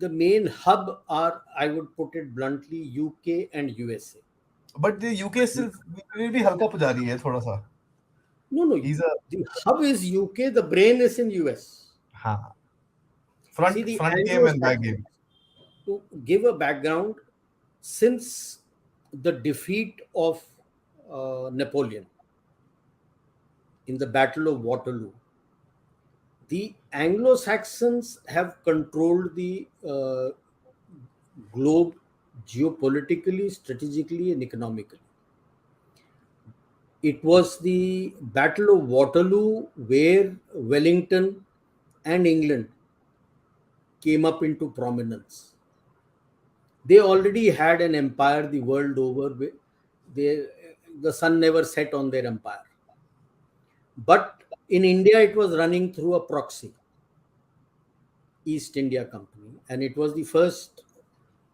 the main hub are, I would put it bluntly, UK and USA. But the UK still भी हल्का पुजारी है थोड़ा सा. No, He's a the hub is UK, the brain is in US. हाँ. See, the Front game and back Anglo-Saxons, game. to give a background, since the defeat of Napoleon in the Battle of Waterloo, the Anglo-Saxons have controlled the globe geopolitically, strategically, and economically. It was the Battle of Waterloo where Wellington and England came up into prominence. They already had an empire the world over. The sun never set on their empire. But in India, it was running through a proxy, East India Company. And it was the first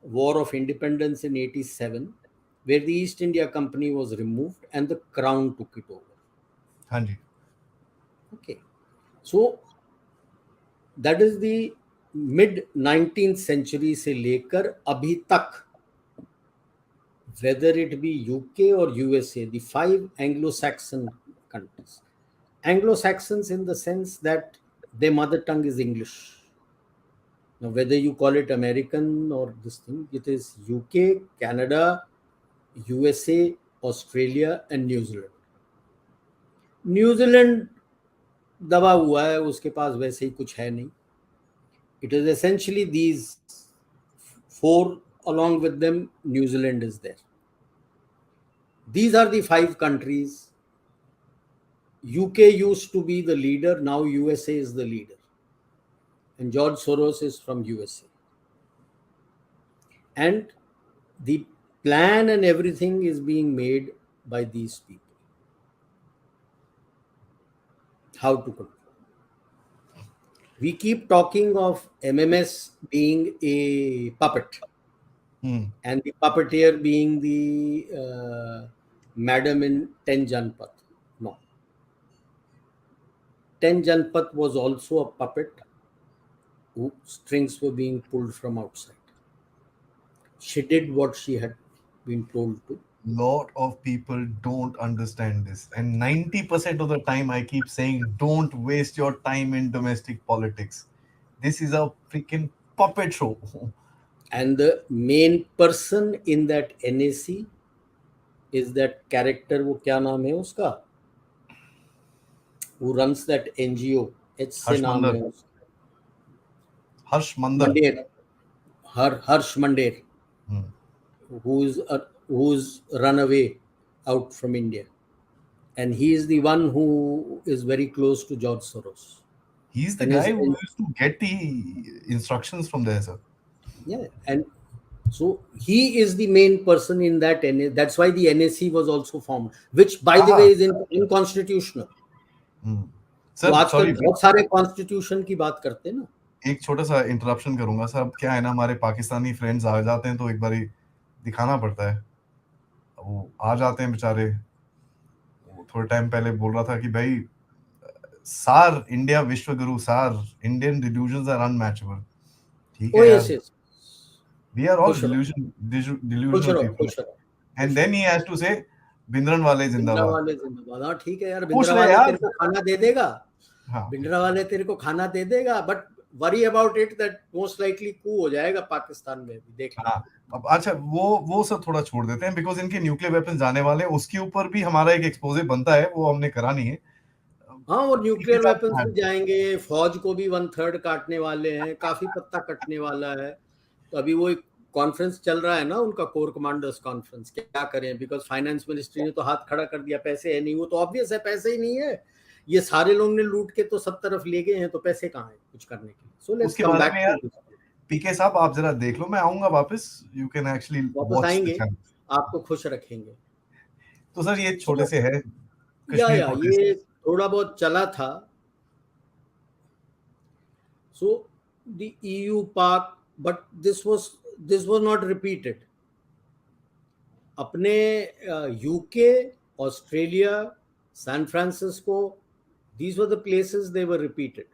war of independence in 87, where the East India Company was removed and the crown took it over. हाँ जी. Okay. So that is the mid 19th century से लेकर अभी तक, whether it be UK or USA, the 5 Anglo-Saxon countries. Anglo-Saxons in the sense that their mother tongue is English. Now, whether you call it American or this thing, it is UK, Canada, USA, Australia, and New Zealand. New Zealand दबा हुआ है, उसके पास वैसे ही कुछ है नहीं. It is essentially these 4, along with them, New Zealand is there. These are the 5 countries. UK used to be the leader, now USA is the leader. And George Soros is from USA. And the plan and everything is being made by these people. How to control. We keep talking of MMS being a puppet. And the puppeteer being the madam in 10 Janpath. No. 10 Janpath was also a puppet whose strings were being pulled from outside. She did what she had been told to. Lot of people don't understand this, and 90% of the time I keep saying don't waste your time in domestic politics. This is a freaking puppet show. And the main person in that NAC is that character, वो क्या नाम है उसका, who runs that NGO, H से नाम है उसका, Harsh Mandar. Harsh Mandir, who's run away out from India, and he is the one who is very close to George Soros. He's the guy who used to get the instructions from there, sir. Yeah, and so he is the main person in that. That's why the NAC was also formed, which, by the way, is unconstitutional. Sir आजकल बहुत सारे constitution की बात करते हैं ना. एक छोटा सा इंटरप्शन करूंगा सर. अब क्या है ना, हमारे पाकिस्तानी फ्रेंड्स आ जाते हैं तो एक बारी दिखाना पड़ता है. वो आ जाते हैं बेचारे. थोड़े टाइम पहले बोल रहा था कि भाई सार इंडिया विश्व गुरु सार इंडियन डिल्यूजन्स आर अनमैचेबल. ठीक है यार. We are all delusional people. And then he has to say बिंद्रन वाले जिंदाबाद. हाँ ठीक है यार, बिंद्रा वाले तेरे को खाना दे देगा. बिंद्रा वाले तेरे को खाना दे देगा, but worry about it that most likely coup हो जाएगा पाकिस्तान में भी. देख अब अच्छा वो सब थोड़ा छोड़ देते हैं, बिकॉज इनके न्यूक्लियर वेपन्स जाने वाले हैं. उसके ऊपर भी हमारा एक एक्सपोजे बनता है, वो हमने करा नहीं है. हाँ, और न्यूक्लियर वेपन्स भी जाएंगे. फौज को भी 1/3 काटने वाले हैं, काफी पत्ता कटने वाला है. तो अभी वो एक कॉन्फ्रेंस चल रहा है ना उनका, कोर कमांडर्स कॉन्फ्रेंस. क्या करें, बिकॉज फाइनेंस मिनिस्ट्री ने तो हाथ खड़ा कर दिया, पैसे है नहीं. वो तो ऑब्वियस है, पैसे ही नहीं है. ये सारे लोग ने लूट के तो सब तरफ ले गए हैं, तो पैसे कहाँ है कुछ करने के लिए. So let's come back. पीके साहब आप जरा देख लो, मैं आऊंगा वापस. यू कैन एक्चुअली वापस आएंगे, आपको खुश रखेंगे. तो सर ये छोटे से है, ये थोड़ा बहुत चला था. सो द EU पाक, but this was not repeated. अपने UK, Australia, San Francisco, these were the places they were repeated.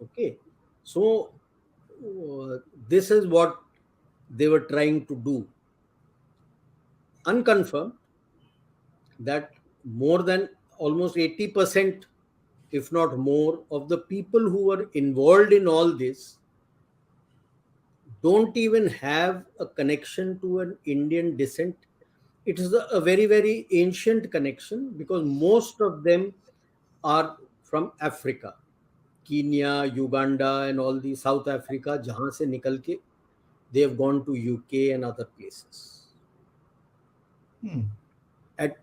Okay, So this is what they were trying to do. Unconfirmed that more than almost 80%, if not more, of the people who were involved in all this don't even have a connection to an Indian descent. It is a very, very ancient connection because most of them are from Africa, Kenya, Uganda, and all the South Africa, जहाँ से निकल के they have gone to UK and other places. At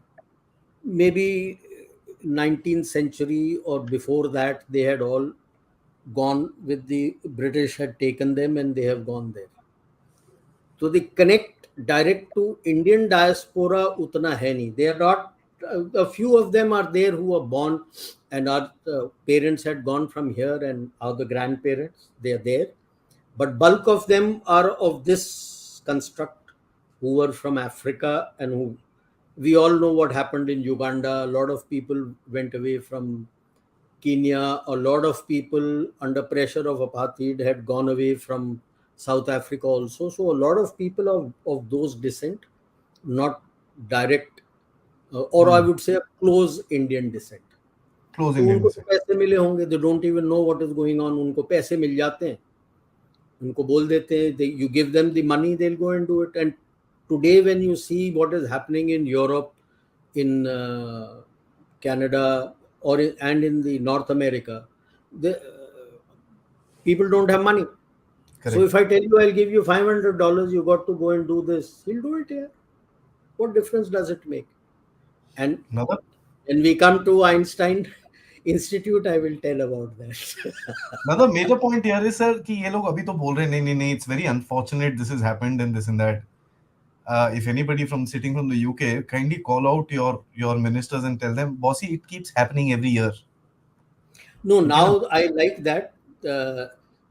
maybe 19th century or before that, they had all gone with the British had taken them and they have gone there. So they connect direct to Indian diaspora utna hai nahi. They are not. A few of them are there who are born and our parents had gone from here and are the grandparents. They are there, but bulk of them are of this construct who were from Africa and who we all know what happened in Uganda. A lot of people went away from Kenya. A lot of people under pressure of apartheid had gone away from South Africa also. So a lot of people of those descent, not direct, or I would say a close Indian descent. Close तो Indian उनको descent. पैसे मिले होंगे, they don't even know what is going on. उनको पैसे मिल जाते हैं, उनको बोल देते हैं, you give them the money, they'll go and do it. And today when you see what is happening in Europe, in Canada, and in the North America, the people don't have money. Correct. So if I tell you I'll give you $500, you got to go and do this, he'll do it here. What difference does it make? And Another when we come to Einstein Institute, I will tell about that. another major point here is sir कि ये लोग अभी तो बोल रहे हैं नहीं it's very unfortunate this has happened and this and that. If anybody from sitting from the UK, kindly call out your ministers and tell them, bossy, it keeps happening every year. No, now I like that.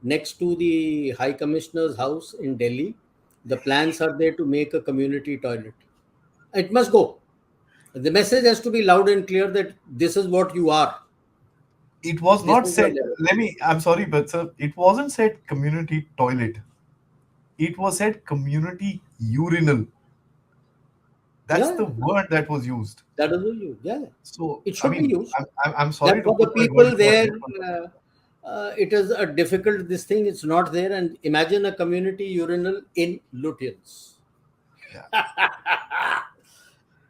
Next to the High Commissioner's house in Delhi, the plans are there to make a community toilet. It must go. The message has to be loud and clear that this is what you are. It was This not is your said. level. I'm sorry, but sir, it wasn't said community toilet. It was said community urinal. That's Yeah, the word that was used. that is you. Yeah, So it I should be mean, used. I'm sorry That to for the put my people words in there, your it is a difficult this thing. It's not there. And imagine a community urinal in Lutyens.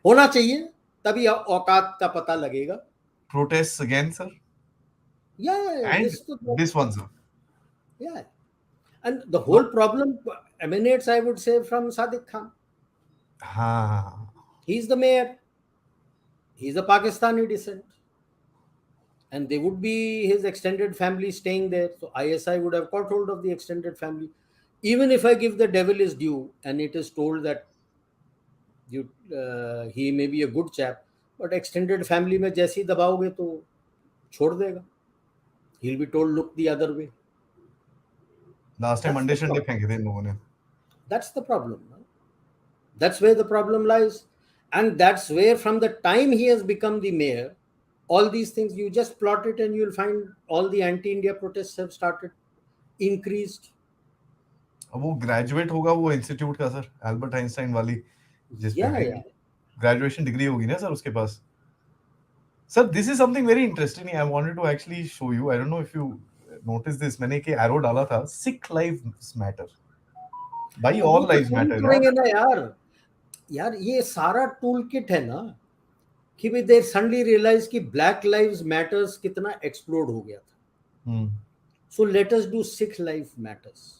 होना चाहिए, तभी औकात का पता लगेगा. protests again, sir. Yeah, And this this one, sir. Yeah, and the whole problem emanates, I would say, from Sadiq Khan. He's the mayor. He's a Pakistani descent, and they would be his extended family staying there. So ISI would have caught hold of the extended family. Even if I give the devil his due, and it is told that he may be a good chap, but extended family में जैसे ही दबाओगे तो छोड़ देगा. He'll be told look the other way. Last time Monday Sunday फेंके थे इन लोगों ने. That's the problem. No? That's where the problem lies. And that's where, from the time he has become the mayor, all these things, you just plot it and you'll find all the anti-India protests have started, increased. अब वो graduate होगा वो institute का sir, Albert Einstein वाली जिस Yeah, पे yeah. Graduation degree होगी ना सर उसके पास. Sir, this is something very interesting. I wanted to actually show you. I don't know if you noticed this. मैंने एक arrow डाला था. Sikh lives matter. By all वो तो lives change matter. करेंगे ना यार ये सारा टूल किट है ना कि भाई they suddenly realize कि black lives matters कितना explode हो गया था. So let us do Sikh life matters.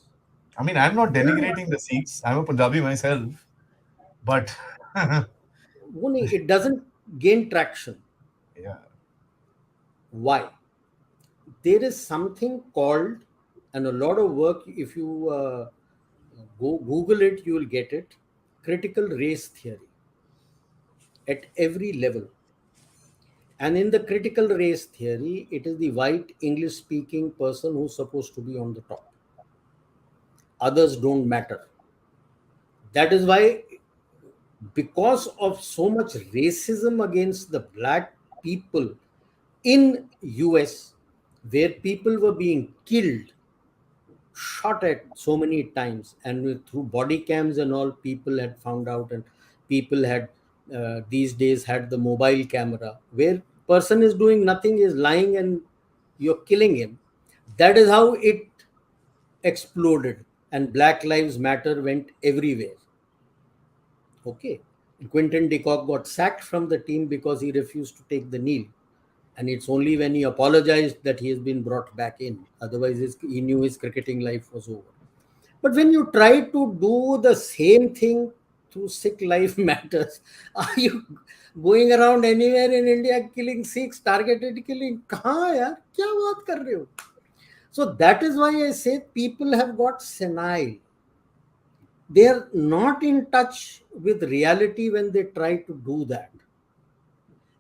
I mean, I'm not denigrating the Sikhs. I'm a Punjabi myself, but it doesn't gain traction. Yeah. Why? There is something called, and a lot of work, if you go Google it, you will get it, critical race theory at every level. And in the critical race theory, it is the white English speaking person who's supposed to be on the top. Others don't matter. That is why, because of so much racism against the black people in US, where people were being killed shot at so many times, and through body cams and all, people had found out, and people had these days had the mobile camera where person is doing nothing, is lying, and you're killing him. That is how it exploded, and Black Lives Matter went everywhere. Okay. Quentin de Kock got sacked from the team because he refused to take the knee. And it's only when he apologized that he has been brought back in. Otherwise, he knew his cricketing life was over. But when you try to do the same thing through Sikh life matters, are you going around anywhere in India killing Sikhs, targeted killing? कहाँ यार क्या बात कर रहे हो? So that is why I say people have got senile. They are not in touch with reality when they try to do that.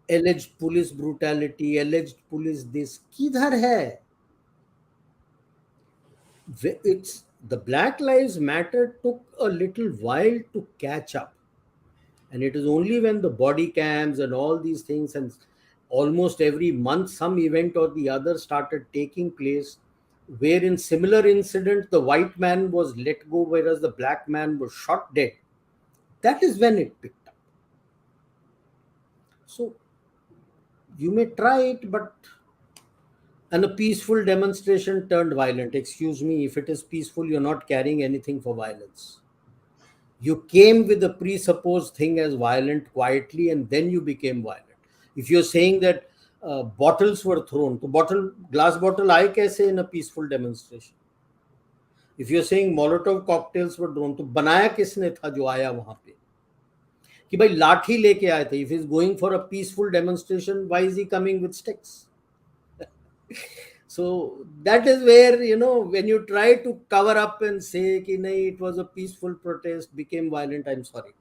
Alleged police brutality, alleged police this, किधर है? It's the Black Lives Matter took a little while to catch up, and it is only when the body cams and all these things, and almost every month some event or the other started taking place, where in similar incident the white man was let go whereas the black man was shot dead. That is when it picked up. So you may try it, but and a peaceful demonstration turned violent. Excuse me, if it is peaceful, you're not carrying anything for violence. You came with the presupposed thing as violent quietly, and then you became violent. If you're saying that bottles were thrown, तो glass bottle आए कैसे in a peaceful demonstration? If you're saying Molotov cocktails were thrown, तो बनाया किसने था जो आया वहां पे? कि भाई लाठी लेके आए थे. If he's going for a peaceful demonstration, why is he coming with sticks? So that is where, when you try to cover up and say कि नहीं, it was a peaceful protest, became violent, I'm sorry.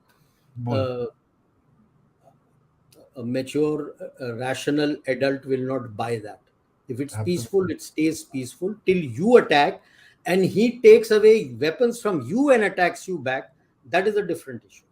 A mature, rational adult will not buy that. If it's peaceful, it stays peaceful till you attack and he takes away weapons from you and attacks you back. That is a different issue.